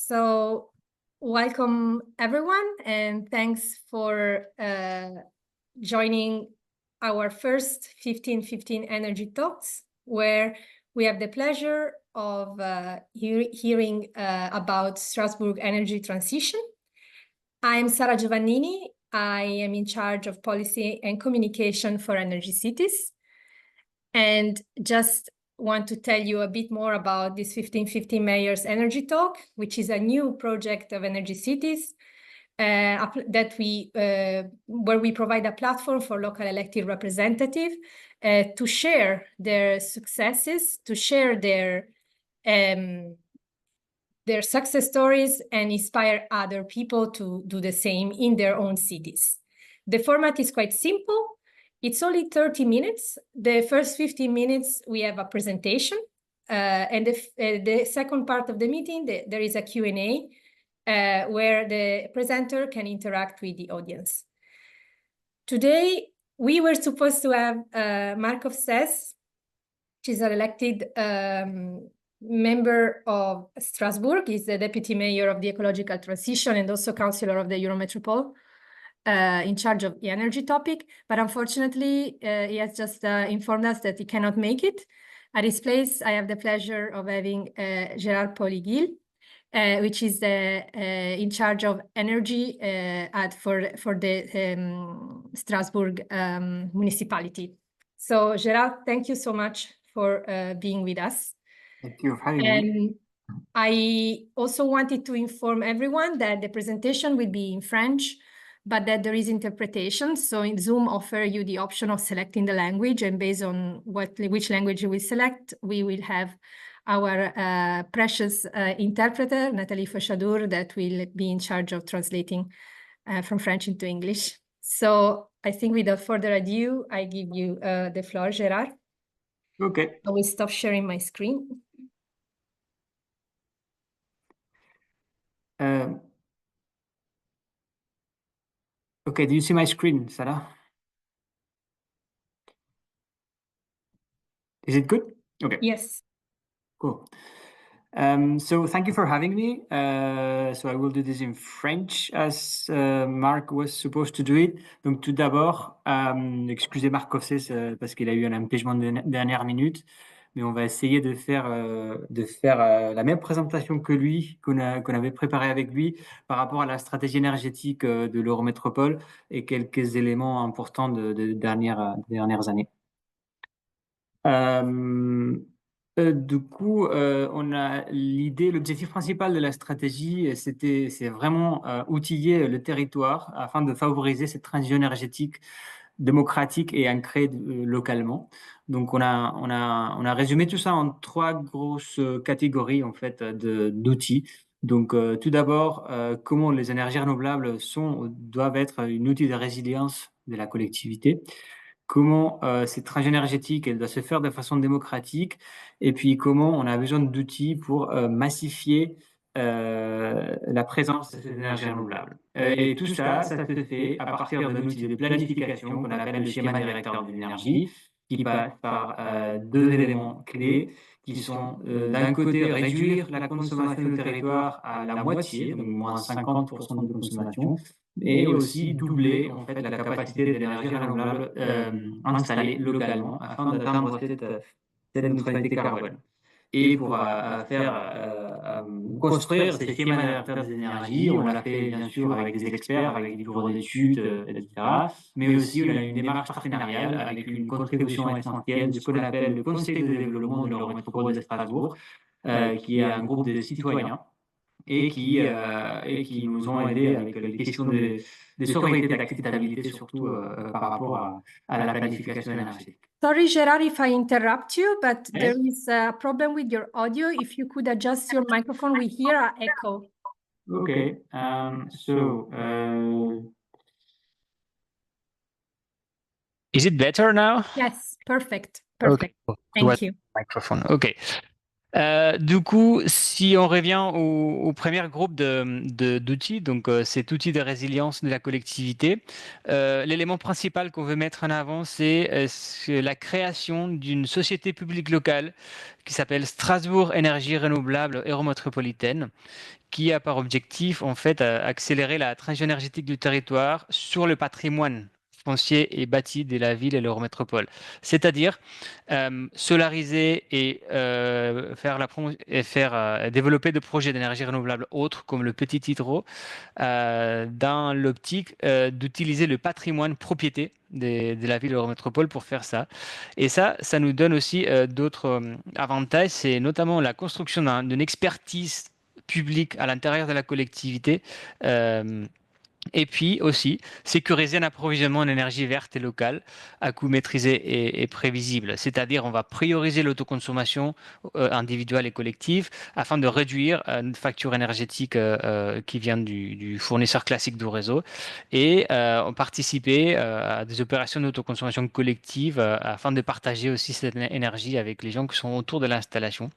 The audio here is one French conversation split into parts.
So welcome everyone, and thanks for joining our first 15-15 Energy Talks, where we have the pleasure of hearing about Strasbourg energy transition. I'm Sara Giovannini. I am in charge of policy and communication for Energy Cities. And just want to tell you a bit more about this 15-15 Mayors Energy Talk, which is a new project of Energy Cities that where we provide a platform for local elected representatives to share their successes, to share their success stories and inspire other people to do the same in their own cities. The format is quite simple. It's only 30 minutes. The first 15 minutes, we have a presentation. And the second part of the meeting, there is a Q&A where the presenter can interact with the audience. Today, we were supposed to have Markov Sess, which is an elected member of Strasbourg. He's the deputy mayor of the ecological transition and also councillor of the Eurometropole. In charge of the energy topic, but unfortunately, he has just informed us that he cannot make it. At his place, I have the pleasure of having Gérard Poligil, which is in charge of energy for the Strasbourg municipality. So, Gérard, thank you so much for being with us. Thank you for having me. I also wanted to inform everyone that the presentation will be in French, but that there is interpretation. So in Zoom offer you the option of selecting the language, and based on which language you will select, we will have our precious interpreter, Nathalie Fauchadour, that will be in charge of translating from French into English. So I think without further ado, I give you the floor, Gérard. Okay. I will stop sharing my screen. Okay, do you see my screen, Sarah? Is it good? Okay. Yes. Cool. So thank you for having me. So I will do this in French as Marc was supposed to do it. Donc tout d'abord, excusez Markov Sess parce qu'il a eu un empêchement de dernière minute, mais on va essayer de faire la même présentation que lui, qu'on avait préparé avec lui par rapport à la stratégie énergétique de l'Eurométropole et quelques éléments importants de dernières années. Du coup, on a l'objectif principal de la stratégie, c'est vraiment outiller le territoire afin de favoriser cette transition énergétique démocratique et ancrée localement. Donc, on a résumé tout ça en 3 grosses catégories en fait d'outils. Donc, tout d'abord, comment les énergies renouvelables doivent être un outil de résilience de la collectivité. Comment cette transition énergétique, elle doit se faire de façon démocratique, et puis comment on a besoin d'outils pour massifier la présence de ces énergies renouvelables. Et tout ça, ça se fait à partir d'un outil de planification qu'on appelle le schéma directeur de l'énergie, qui passe par 2 éléments clés, qui sont d'un côté réduire la consommation du territoire à la moitié, donc moins 50% de consommation, et aussi doubler en fait la capacité de l'énergie renouvelable installée localement afin d'atteindre cette neutralité carbone. Et pour construire ces schémas directeurs des énergies, on l'a fait bien sûr avec des experts, avec des bureaux d'études, etc. Mais aussi on a une démarche partenariale avec une contribution essentielle de ce qu'on appelle le Conseil de développement de l'Eurométropole de Strasbourg, qui est un groupe de citoyens et qui nous ont aidés avec les questions de sobriété et d'acceptabilité, surtout par rapport à la planification énergétique. Sorry, Gérard, if I interrupt you, but there is a problem with your audio. If you could adjust your microphone, we hear an echo. Okay, Is it better now? Yes, perfect. Perfect. Okay. Thank you. Microphone. Okay. Du coup, si on revient au premier groupe d'outils, donc cet outil de résilience de la collectivité, l'élément principal qu'on veut mettre en avant, c'est la création d'une société publique locale qui s'appelle Strasbourg Énergie Renouvelable Eurométropolitaine, qui a par objectif, en fait, accélérer la transition énergétique du territoire sur le patrimoine foncier et bâti de la ville et leur métropole. C'est-à-dire solariser et faire développer des projets d'énergie renouvelable autres comme le petit hydro dans l'optique d'utiliser le patrimoine propriété de la ville et leur métropole pour faire ça. Et ça nous donne aussi d'autres avantages, c'est notamment la construction d'une expertise publique à l'intérieur de la collectivité. euh, et puis aussi, sécuriser un approvisionnement en énergie verte et locale à coût maîtrisé et prévisible. C'est-à-dire, on va prioriser l'autoconsommation individuelle et collective afin de réduire une facture énergétique qui vient du fournisseur classique du réseau et participer à des opérations d'autoconsommation collective afin de partager aussi cette énergie avec les gens qui sont autour de l'installation.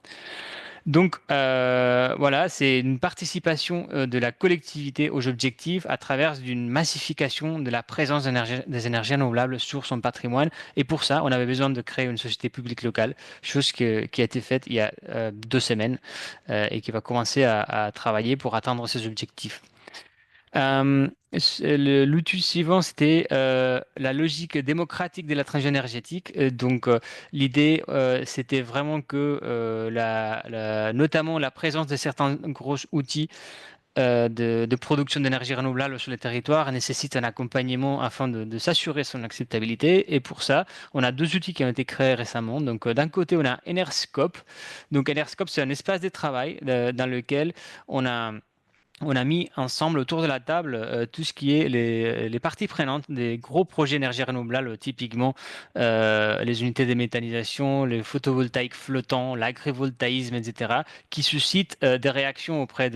Donc voilà, c'est une participation de la collectivité aux objectifs à travers une massification de la présence des énergies renouvelables sur son patrimoine. Et pour ça, on avait besoin de créer une société publique locale, chose qui a été faite il y a 2 semaines et qui va commencer à travailler pour atteindre ces objectifs. L'outil suivant, c'était la logique démocratique de la transition énergétique. Donc, l'idée, c'était vraiment que, notamment la présence de certains gros outils de production d'énergie renouvelable sur le territoire nécessite un accompagnement afin de s'assurer son acceptabilité. Et pour ça, on a 2 outils qui ont été créés récemment. Donc, d'un côté, on a Enerscope. Donc, Enerscope, c'est un espace de travail dans lequel on a mis ensemble autour de la table tout ce qui est les parties prenantes des gros projets énergie renouvelable, typiquement les unités de méthanisation, les photovoltaïques flottants, l'agrivoltaïsme, etc., qui suscitent des réactions auprès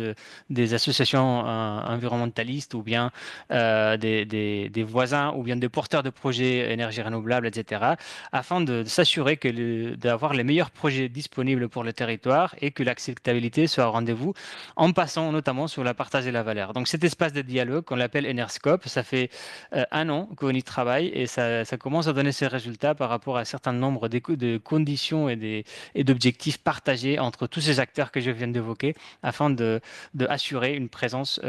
des associations environnementalistes ou bien des voisins ou bien des porteurs de projets énergie renouvelable, etc., afin de s'assurer d'avoir les meilleurs projets disponibles pour le territoire et que l'acceptabilité soit au rendez-vous en passant notamment sur la partage de la valeur. Donc cet espace de dialogue qu'on l'appelle Enerscope, ça fait 1 an qu'on y travaille et ça commence à donner ses résultats par rapport à un certain nombre de conditions et d'objectifs partagés entre tous ces acteurs que je viens d'évoquer afin de assurer une présence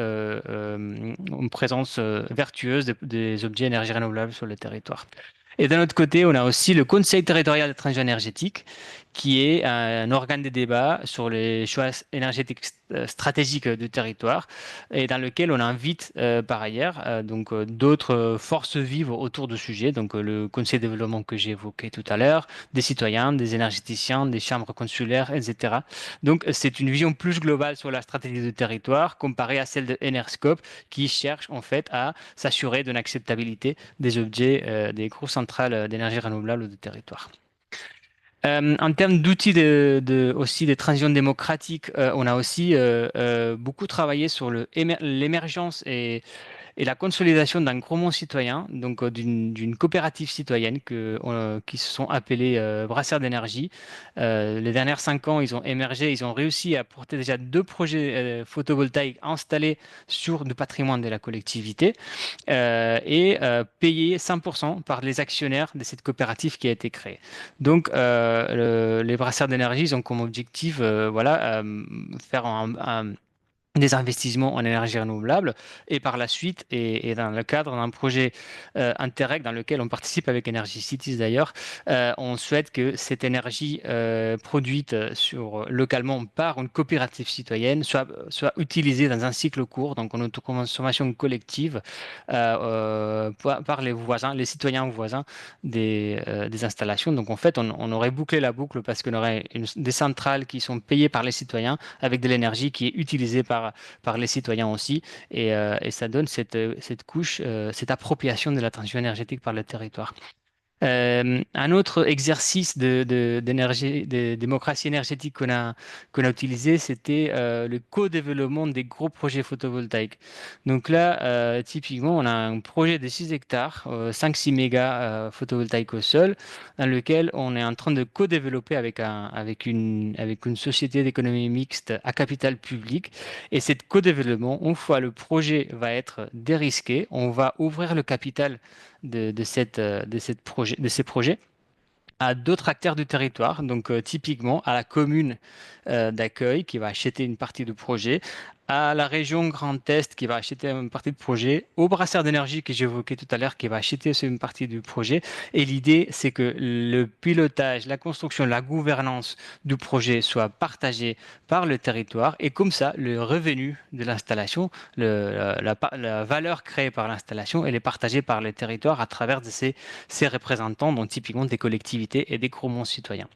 vertueuse des objets énergie renouvelables sur le territoire. Et d'un autre côté, on a aussi le Conseil territorial de transition énergétique, qui est un organe de débat sur les choix énergétiques stratégiques du territoire, et dans lequel on invite par ailleurs d'autres forces vives autour du sujet, donc le Conseil de développement que j'ai évoqué tout à l'heure, des citoyens, des énergéticiens, des chambres consulaires, etc. Donc c'est une vision plus globale sur la stratégie du territoire comparée à celle de Enerscope, qui cherche en fait à s'assurer d'une acceptabilité des objets des grosses centrales d'énergie renouvelable du territoire. En termes d'outils aussi de transition démocratique, on a aussi beaucoup travaillé sur l'émergence et la consolidation d'un groupement citoyen, donc d'une coopérative citoyenne qui se sont appelés Brasseurs d'énergie. Les dernières 5 ans, ils ont émergé, ils ont réussi à porter déjà 2 projets photovoltaïques installés sur le patrimoine de la collectivité et payés 100% par les actionnaires de cette coopérative qui a été créée. Donc, les Brasseurs d'énergie, ils ont comme objectif voilà, faire des investissements en énergie renouvelable et par la suite, et dans le cadre d'un projet Interreg dans lequel on participe avec Energy Cities d'ailleurs, on souhaite que cette énergie produite localement par une coopérative citoyenne soit utilisée dans un cycle court, donc en autoconsommation collective par les voisins, les citoyens voisins des installations. Donc en fait, on aurait bouclé la boucle parce qu'on aurait des centrales qui sont payées par les citoyens avec de l'énergie qui est utilisée par les citoyens aussi. Et ça donne cette couche, cette appropriation de la transition énergétique par le territoire. Un autre exercice de démocratie énergétique qu'on a utilisé, c'était le co-développement des gros projets photovoltaïques. Donc là, typiquement, on a un projet de 6 hectares, 5-6 mégas photovoltaïques au sol, dans lequel on est en train de co-développer avec une société d'économie mixte à capital public. Et cette co-développement, une fois le projet va être dérisqué, on va ouvrir le capital de ces projets à d'autres acteurs du territoire, donc typiquement à la commune d'accueil qui va acheter une partie du projet, à la région Grand Est qui va acheter une partie du projet, au brasseur d'énergie que j'évoquais tout à l'heure qui va acheter aussi une partie du projet. Et l'idée, c'est que le pilotage, la construction, la gouvernance du projet soit partagée par le territoire. Et comme ça, le revenu de l'installation, la valeur créée par l'installation, elle est partagée par le territoire à travers de ces représentants, donc typiquement des collectivités et des groupements citoyens.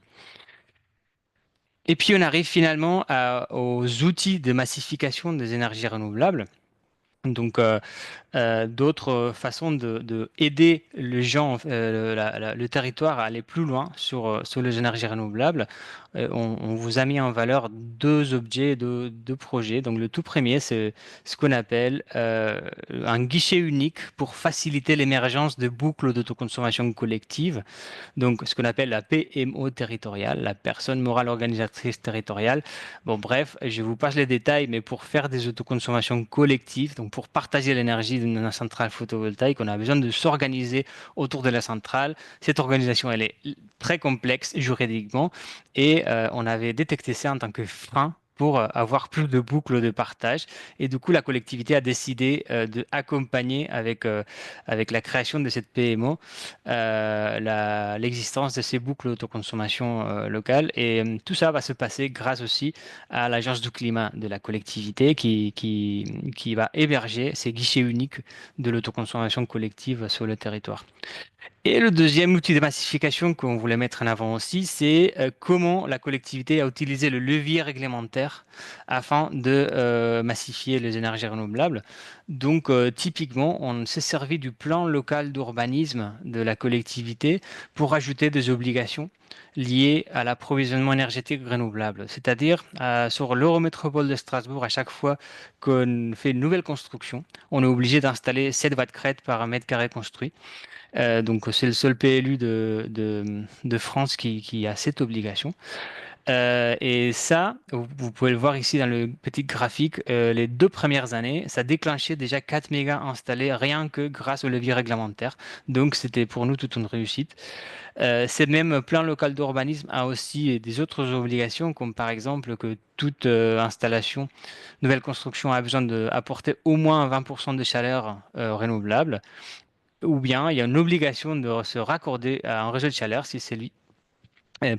Et puis on arrive finalement aux outils de massification des énergies renouvelables. Donc, d'autres façons de aider les gens, le territoire à aller plus loin sur les énergies renouvelables. On vous a mis en valeur deux objets, deux projets. Donc, le tout premier, c'est ce qu'on appelle un guichet unique pour faciliter l'émergence de boucles d'autoconsommation collective. Donc, ce qu'on appelle la PMO territoriale, la personne morale organisatrice territoriale. Bon, bref, je vous passe les détails, mais pour faire des autoconsommations collectives, donc pour partager l'énergie d'une centrale photovoltaïque, on a besoin de s'organiser autour de la centrale. Cette organisation, elle est très complexe juridiquement et on avait détecté ça en tant que frein pour avoir plus de boucles de partage. Et du coup, la collectivité a décidé d'accompagner avec la création de cette PMO l'existence de ces boucles d'autoconsommation locale. Et tout ça va se passer grâce aussi à l'Agence du climat de la collectivité qui va héberger ces guichets uniques de l'autoconsommation collective sur le territoire. Et le deuxième outil de massification qu'on voulait mettre en avant aussi, c'est comment la collectivité a utilisé le levier réglementaire afin de massifier les énergies renouvelables. Donc, typiquement, on s'est servi du plan local d'urbanisme de la collectivité pour ajouter des obligations liées à l'approvisionnement énergétique renouvelable. C'est-à-dire, sur l'Eurométropole de Strasbourg, à chaque fois qu'on fait une nouvelle construction, on est obligé d'installer 7 watts crête par mètre carré construit. Donc c'est le seul PLU de France qui a cette obligation. Et ça, vous pouvez le voir ici dans le petit graphique, les 2 premières années, ça déclenchait déjà 4 mégas installés rien que grâce au levier réglementaire. Donc c'était pour nous toute une réussite. Ce même plan local d'urbanisme a aussi des autres obligations, comme par exemple que toute installation, nouvelle construction a besoin d'apporter au moins 20% de chaleur renouvelable. Ou bien il y a une obligation de se raccorder à un réseau de chaleur si celui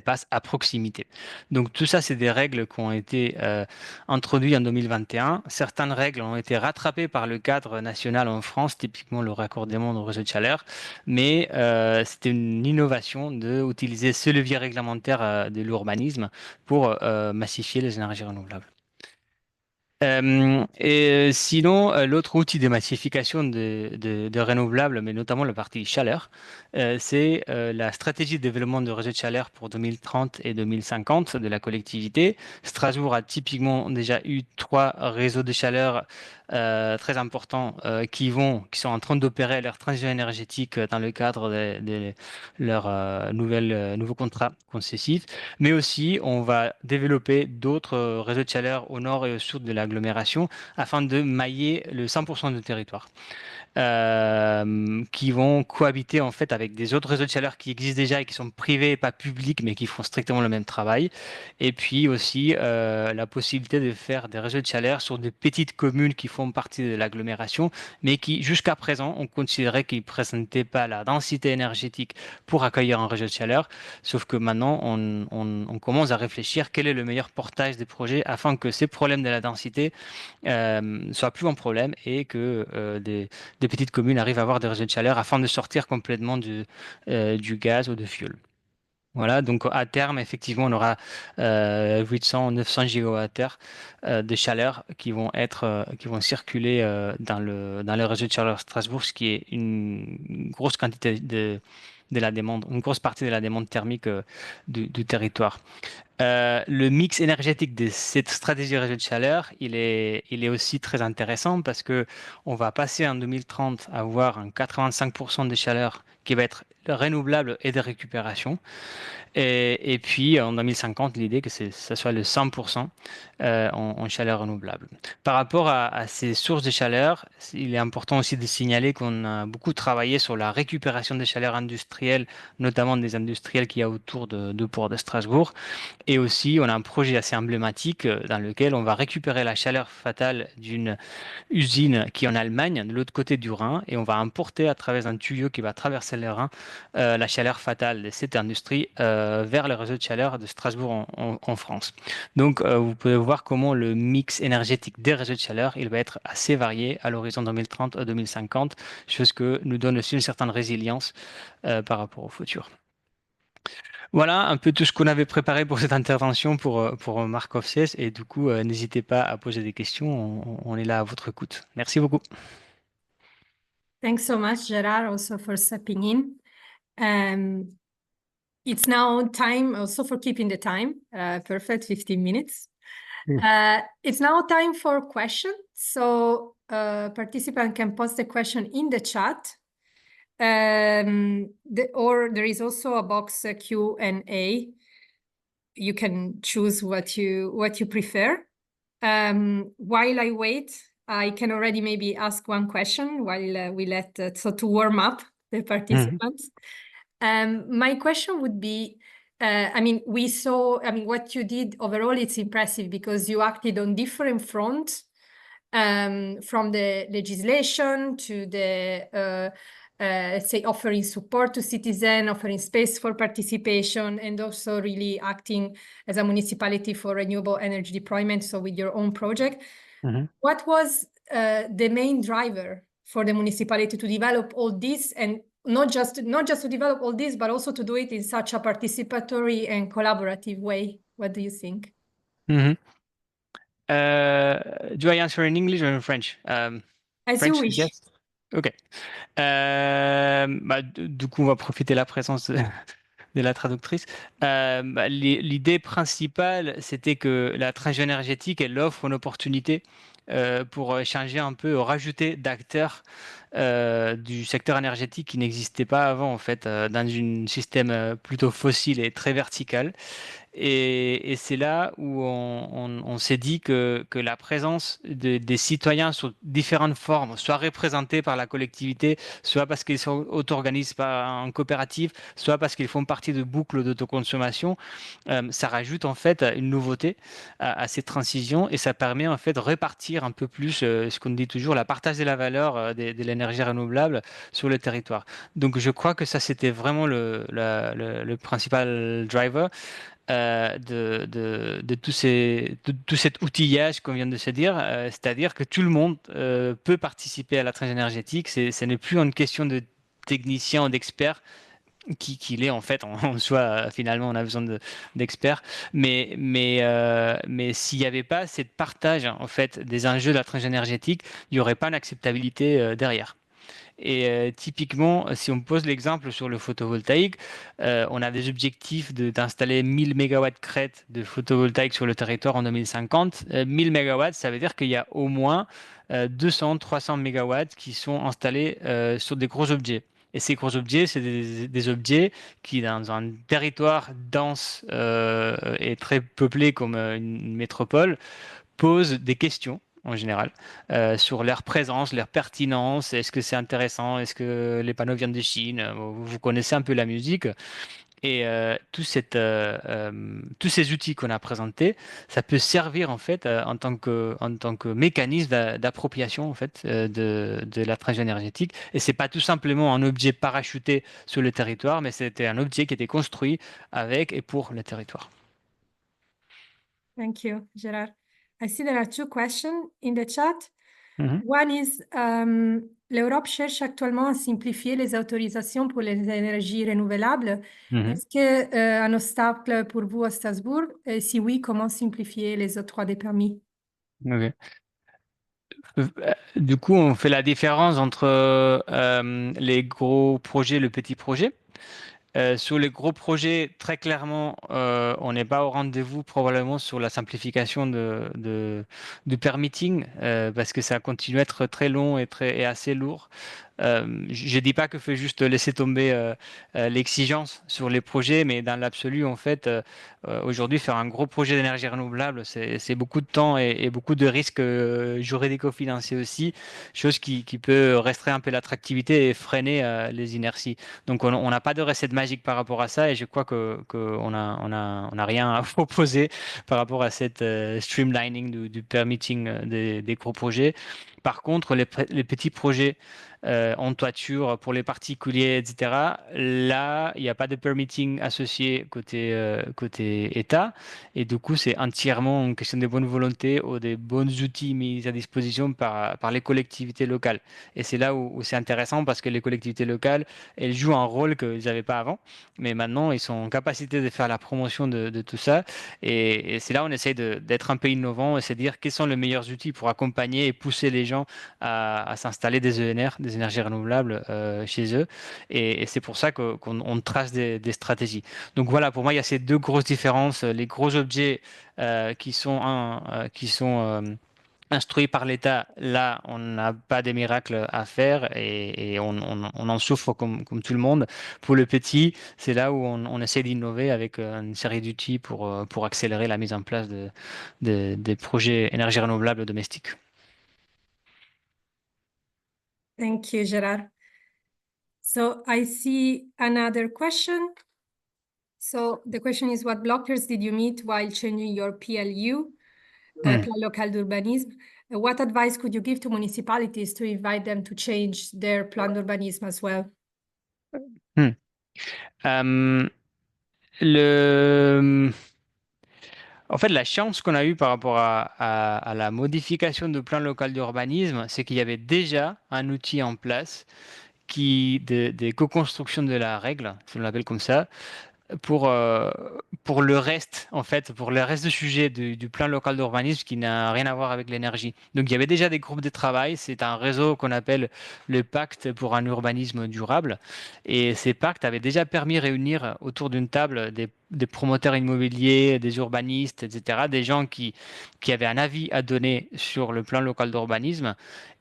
passe à proximité. Donc tout ça, c'est des règles qui ont été introduites en 2021. Certaines règles ont été rattrapées par le cadre national en France, typiquement le raccordement au réseau de chaleur, mais c'était une innovation d'utiliser ce levier réglementaire de l'urbanisme pour massifier les énergies renouvelables. Sinon, l'autre outil de massification de renouvelables, mais notamment la partie chaleur, c'est la stratégie de développement de réseaux de chaleur pour 2030 et 2050 de la collectivité. Strasbourg a typiquement déjà eu 3 réseaux de chaleur très importants qui sont en train d'opérer leur transition énergétique dans le cadre de leurs nouveaux contrats concessifs. Mais aussi, on va développer d'autres réseaux de chaleur au nord et au sud de l'agglomération afin de mailler le 100% du territoire. Qui vont cohabiter en fait avec des autres réseaux de chaleur qui existent déjà et qui sont privés et pas publics, mais qui font strictement le même travail. Et puis aussi la possibilité de faire des réseaux de chaleur sur des petites communes qui font partie de l'agglomération, mais qui jusqu'à présent on considérait qu'ils ne présentaient pas la densité énergétique pour accueillir un réseau de chaleur. Sauf que maintenant on commence à réfléchir quel est le meilleur portage des projets afin que ces problèmes de la densité soient plus un problème et que des petites communes arrivent à avoir des réseaux de chaleur afin de sortir complètement du gaz ou de fioul. Voilà, donc à terme, effectivement, on aura 800-900 gigawattheures de chaleur qui vont circuler dans le réseau de chaleur Strasbourg, ce qui est une grosse quantité de la demande, une grosse partie de la demande thermique du territoire. Le mix énergétique de cette stratégie de réseau de chaleur, il est aussi très intéressant parce que on va passer en 2030 à avoir un 85% de chaleur qui va être renouvelables et de récupération. Et puis en 2050, l'idée que ça soit le 100% en chaleur renouvelable. Par rapport à ces sources de chaleur, il est important aussi de signaler qu'on a beaucoup travaillé sur la récupération de chaleur industrielle, notamment des industriels qu'il y a autour de Port de Strasbourg. Et aussi, on a un projet assez emblématique dans lequel on va récupérer la chaleur fatale d'une usine qui est en Allemagne, de l'autre côté du Rhin, et on va importer à travers un tuyau qui va traverser le Rhin la chaleur fatale de cette industrie vers le réseau de chaleur de Strasbourg en France. Donc, vous pouvez voir comment le mix énergétique des réseaux de chaleur, il va être assez varié à l'horizon 2030 à 2050, chose que nous donne aussi une certaine résilience par rapport au futur. Voilà un peu tout ce qu'on avait préparé pour cette intervention pour Markov CS. Et du coup, n'hésitez pas à poser des questions. On est là à votre écoute. Merci beaucoup. Thanks so much, Gerard, also for stepping in. It's now time also for keeping the time. Perfect, 15 minutes. It's now time for questions. So participant can post the question in the chat. Or there is also a box Q&A. You can choose what you prefer. While I wait, I can already maybe ask one question while we let so to warm up the participants. My question would be, I mean, what you did overall, it's impressive because you acted on different fronts, from the legislation to the let's say offering support to citizens, offering space for participation, and also really acting as a municipality for renewable energy deployment, so with your own project. What was the main driver for the municipality to develop all this, and not just to develop all this, but also to do it in such a participatory and collaborative way? What do you think? Do I answer in English or in French? As French, you wish. yes. Ok. Du coup, on va profiter de la présence de la traductrice. L'idée principale, c'était que la transition énergétique, elle offre une opportunité pour changer un peu, rajouter d'acteurs du secteur énergétique qui n'existaient pas avant, en fait, dans un système plutôt fossile et très vertical. Et c'est là où on s'est dit que la présence des citoyens sous différentes formes, soit représentés par la collectivité, soit parce qu'ils sont auto-organisés en coopérative, soit parce qu'ils font partie de boucles d'autoconsommation, ça rajoute en fait une nouveauté à cette transition et ça permet en fait de répartir un peu plus ce qu'on dit toujours, la partage de la valeur de l'énergie renouvelable sur le territoire. Donc je crois que ça c'était vraiment le principal driver de tout cet outillage qu'on vient de se dire, c'est-à-dire que tout le monde peut participer à la transition énergétique. Ce n'est plus une question de technicien ou d'expert qu'il est en fait en soi. Finalement, on a besoin d'experts, mais s'il n'y avait pas cette partage en fait des enjeux de la transition énergétique, il n'y aurait pas d'acceptabilité derrière. Et typiquement, si on pose l'exemple sur le photovoltaïque, on a des objectifs d'installer 1000 MW crête de photovoltaïque sur le territoire en 2050. 1000 MW, ça veut dire qu'il y a au moins 200-300 MW qui sont installés sur des gros objets. Et ces gros objets, c'est des objets qui, dans un territoire dense et très peuplé comme une métropole, posent des questions en général, sur leur présence, leur pertinence. Est-ce que c'est intéressant? Est-ce que les panneaux viennent de Chine? Vous connaissez un peu la musique. Et tous ces outils qu'on a présentés, ça peut servir en fait en tant que mécanisme d'appropriation en fait de la transition énergétique. Et c'est pas tout simplement un objet parachuté sur le territoire, mais c'était un objet qui était construit avec et pour le territoire. Thank you, Gerard. I see there are two questions in the chat. One is, l'Europe cherche actuellement à simplifier les autorisations pour les énergies renouvelables. Est-ce que un obstacle pour vous à Strasbourg? Et si oui, comment simplifier les octrois des permis? Ok. Du coup, on fait la différence entre les gros projets et le petit projet. Sur les gros projets, très clairement, on n'est pas au rendez-vous probablement sur la simplification du permitting parce que ça continue à être très long et assez lourd. Je dis pas que faut juste laisser tomber l'exigence sur les projets, mais dans l'absolu, en fait, aujourd'hui, faire un gros projet d'énergie renouvelable, c'est beaucoup de temps et beaucoup de risques juridico-financiers aussi, chose qui peut restreindre un peu l'attractivité et freiner les inerties. Donc, on n'a pas de recette magique par rapport à ça et je crois on a rien à proposer par rapport à cette streamlining du permitting des gros projets. Par contre, les petits projets en toiture pour les particuliers, etc., là, il n'y a pas de permitting associé côté État. Et du coup, c'est entièrement une question de bonne volonté ou des bons outils mis à disposition par les collectivités locales. Et c'est là où c'est intéressant parce que les collectivités locales, elles jouent un rôle qu'ils n'avaient pas avant. Mais maintenant, ils sont en capacité de faire la promotion de tout ça. Et c'est là où on essaye d'être un peu innovant et se dire quels sont les meilleurs outils pour accompagner et pousser les gens à s'installer des ENR, des énergies renouvelables chez eux. Et c'est pour ça qu'on trace des stratégies. Donc voilà, pour moi, il y a ces deux grosses différences. Les gros objets qui sont instruits par l'État, là, on n'a pas des miracles à faire et on en souffre comme tout le monde. Pour le petit, c'est là où on essaie d'innover avec une série d'outils pour accélérer la mise en place des projets énergie renouvelable domestiques. Thank you, Gerard. So I see another question. So the question is, what blockers did you meet while changing your PLU, Plan Local d'Urbanisme? What advice could you give to municipalities to invite them to change their Plan d'Urbanisme as well? En fait, la chance qu'on a eue par rapport à la modification du plan local d'urbanisme, c'est qu'il y avait déjà un outil en place de co-construction de la règle, si on l'appelle comme ça, pour, euh, pour le reste, en fait, pour le reste du sujet du plan local d'urbanisme qui n'a rien à voir avec l'énergie. Donc, il y avait déjà des groupes de travail. C'est un réseau qu'on appelle le Pacte pour un urbanisme durable. Et ces pactes avaient déjà permis de réunir autour d'une table des promoteurs immobiliers, des urbanistes, etc., des gens qui avaient un avis à donner sur le plan local d'urbanisme.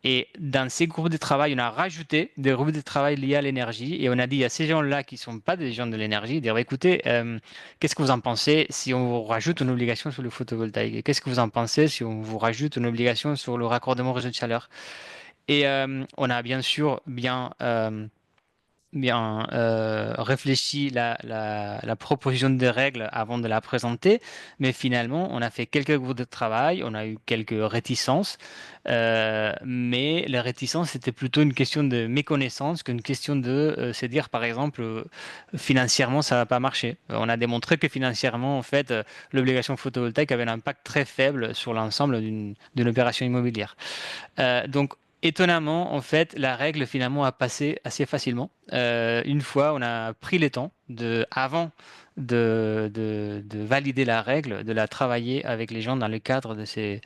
Et dans ces groupes de travail, on a rajouté des groupes de travail liés à l'énergie et on a dit à ces gens-là qui ne sont pas des gens de l'énergie, dire écoutez, qu'est-ce que vous en pensez si on vous rajoute une obligation sur le photovoltaïque? Et qu'est-ce que vous en pensez si on vous rajoute une obligation sur le raccordement au réseau de chaleur? Et on a bien sûr bien réfléchi la proposition de règles avant de la présenter, mais finalement, on a fait quelques groupes de travail, on a eu quelques réticences, mais les réticences, c'était plutôt une question de méconnaissance qu'une question de se dire, par exemple, financièrement, ça va pas marcher. On a démontré que financièrement, en fait, l'obligation photovoltaïque avait un impact très faible sur l'ensemble d'une opération immobilière. Donc, étonnamment, en fait, la règle finalement a passé assez facilement. Une fois, on a pris le temps avant de valider la règle, de la travailler avec les gens dans le cadre de ces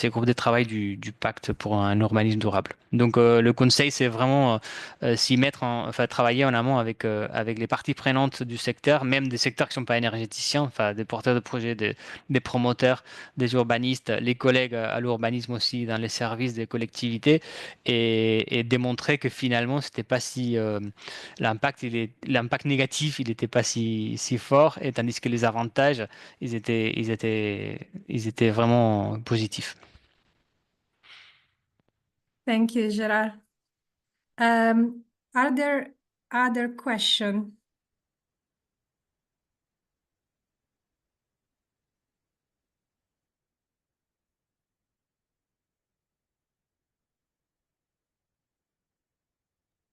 groupes de travail du pacte pour un urbanisme durable. Donc le conseil, c'est vraiment s'y mettre, enfin travailler en amont avec les parties prenantes du secteur, même des secteurs qui ne sont pas énergéticiens, enfin des porteurs de projets, des promoteurs, des urbanistes, les collègues à l'urbanisme aussi dans les services des collectivités, et démontrer que finalement c'était pas si l'impact négatif, il n'était pas si fort, et tandis que les avantages, ils étaient vraiment positifs. Thank you, Gerard. Are there other questions?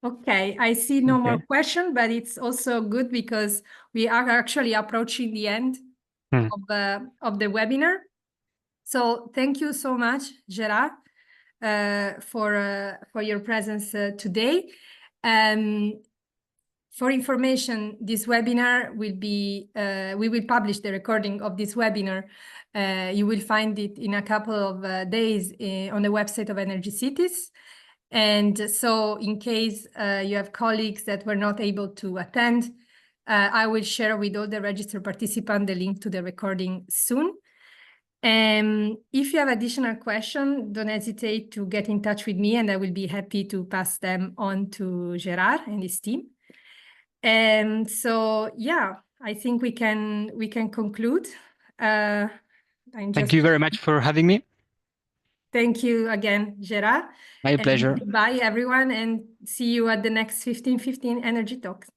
Okay, I see no more questions, but it's also good because we are actually approaching the end of the webinar. So thank you so much, Gerard, for your presence today. For information, this webinar will be, we will publish the recording of this webinar. You will find it in a couple of days on the website of Energy Cities. And so in case you have colleagues that were not able to attend, I will share with all the registered participants the link to the recording soon. If you have additional questions, don't hesitate to get in touch with me and I will be happy to pass them on to Gerard and his team. So yeah, I think we can conclude. Thank you very much for having me. Thank you again, Gerard. My pleasure. Goodbye, everyone, and see you at the next 1515 Energy Talks.